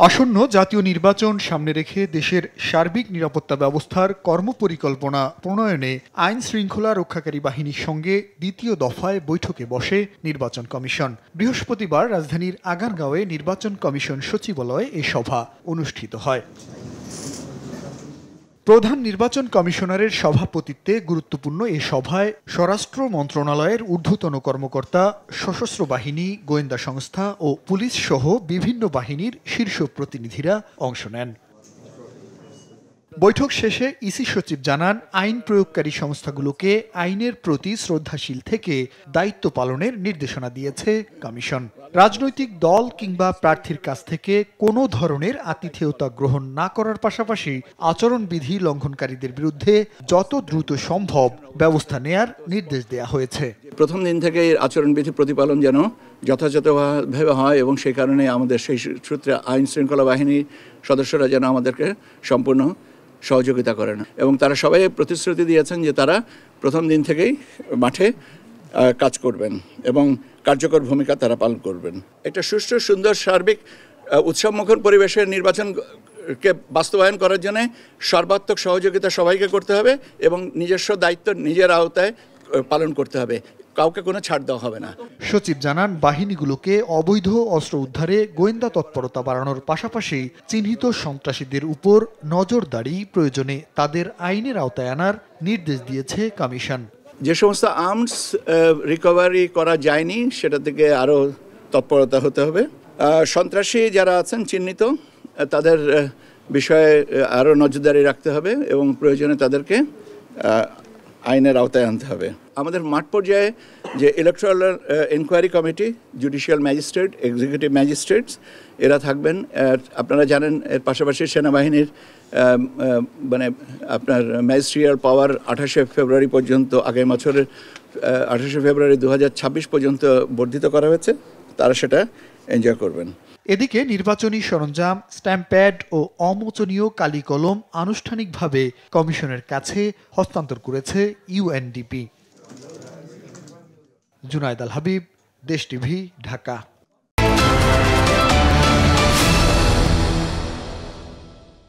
আসন্ন জাতীয় নির্বাচন সামনে রেখে দেশের সার্বিক নিরাপত্তা ব্যবস্থার কর্মপরিকল্পনা প্রণয়নে আইন শৃঙ্খলা রক্ষাকারী বাহিনীর সঙ্গে দ্বিতীয় দফায় বৈঠকে বসে নির্বাচন কমিশন। বৃহস্পতিবার রাজধানীর আগারগাঁওয়ে নির্বাচন কমিশন সচিবালয়ে এ সভা অনুষ্ঠিত হয়। প্রধান নির্বাচন কমিশনারের সভাপতিত্বে গুরুত্বপূর্ণ এ সভায় স্বরাষ্ট্র মন্ত্রণালয়ের ঊর্ধ্বতন কর্মকর্তা, সশস্ত্র বাহিনী, গোয়েন্দা সংস্থা ও পুলিশ সহ বিভিন্ন বাহিনীর শীর্ষ প্রতিনিধিরা অংশ নেন। বৈঠক শেষে ইসি সচিব জানান, আইন প্রয়োগকারী সংস্থাগুলোকে আইনের প্রতি শ্রদ্ধাশীল থেকে দায়িত্ব পালনের নির্দেশনা দিয়েছে কমিশন। রাজনৈতিক দল কিংবা প্রার্থীর কাছ থেকে কোনো ধরনের আতিথেয়তা গ্রহণ না করার পাশাপাশি আচরণবিধি লঙ্ঘনকারীদের বিরুদ্ধে যত দ্রুত সম্ভব ব্যবস্থা নেয়ার নির্দেশ দেয়া হয়েছে। প্রথম দিন থেকে আচরণবিধি প্রতিপালন যেন যথাযথভাবে হয় এবং সেই কারণে আমাদের সেই সূত্রে আইন শৃঙ্খলা বাহিনীর সদস্যরা যেন আমাদেরকে সম্পূর্ণ সহযোগিতা করেন এবং তারা সবাই প্রতিশ্রুতি দিয়েছেন যে তারা প্রথম দিন থেকেই মাঠে কাজ করবেন এবং কার্যকর ভূমিকা তারা পালন করবেন। একটা সুষ্ঠু, সুন্দর, সার্বিক উৎসবমুখর পরিবেশের নির্বাচনকে বাস্তবায়ন করার জন্য সর্বাত্মক সহযোগিতা সবাইকে করতে হবে এবং নিজস্ব দায়িত্ব নিজের আওতায় পালন করতে হবে। কাউকে কোনো ছাড় দেওয়া হবে না। সচিব জানান, বাহিনীগুলোকে অবৈধ অস্ত্র উদ্ধারে গোয়েন্দা তৎপরতা বাড়ানোর পাশাপাশি চিহ্নিত সন্ত্রাসীদের উপর নজরদারি প্রয়োজনে তাদের আইনের আওতায় আনার নির্দেশ দিয়েছে কমিশন। যে সমস্ত আর্মস রিকভারি করা যায়নি সেটা থেকে আরও তৎপরতা হতে হবে। সন্ত্রাসী যারা আছেন চিহ্নিত, তাদের বিষয়ে আরও নজরদারি রাখতে হবে এবং প্রয়োজনে তাদেরকে আইনের আওতায় আনতে হবে। আমাদের মাঠ পর্যায়ে যে electoral inquiry committee, judicial magistrate, executive magistrates এরা থাকবেন। আপনারা জানেন এর পাশাপাশি সেনাবাহিনীর মানে আপনার ম্যাজিস্ট্রিয়াল পাওয়ার 28শে ফেব্রুয়ারি পর্যন্ত, আগামী বছরের 28শে ফেব্রুয়ারি 2026 পর্যন্ত বর্ধিত করা হয়েছে। তারা সেটা এনজয় করবেন। এদিকে নির্বাচনী সরঞ্জাম, স্ট্যাম্প প্যাড ও অমোচনীয় কালি কলম আনুষ্ঠানিকভাবে কমিশনের কাছে হস্তান্তর করেছে ইউএনডিপি। জুনায়েদ আল হাবিব, দেশ টিভি, ঢাকা।